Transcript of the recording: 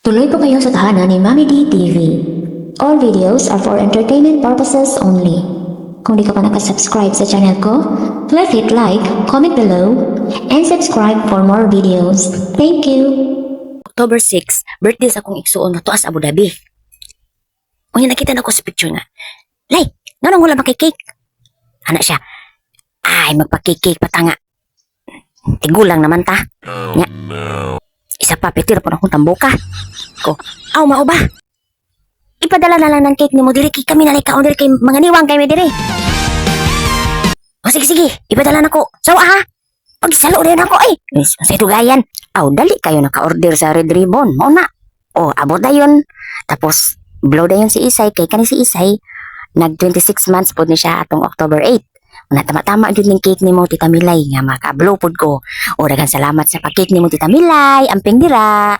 Tuloy po kayo sa tahanan ni Mami D TV. All videos are for entertainment purposes only. Kung di ka pa nakasubscribe sa channel ko, please hit like, comment below, and subscribe for more videos. Thank you! October 6, birthday sa akong igsuon na tuas Abu Dhabi. O nakita na ko sa picture nga. Lay, nanong wala makikik? Anak siya, ay magpakikik patanga. Tigulang naman ta. Nya. Isa pa, petir po na akong tambuka. Ko, aw mao ba? Ipadala na lang ng cake ni mo diri kay kami nalay kaon diri kay mga niwang kay mi diri. O sige, ipadala na ko. Sawa ha? Pagsalo rin ako ay. Sa tugayan. Aw, dali kayo naka-order sa Red Ribbon. Mo na. O, abot na yun. Tapos, blow na yun si Isay. Kay kani si Isay, nag-26 months po ni siya atong October 8. Na tama-tama din ng cake ni mo, Tita Milay. Nga maka-blow po ko. O, daghang salamat sa pag-cake ni mo, Tita Milay. Amping dira.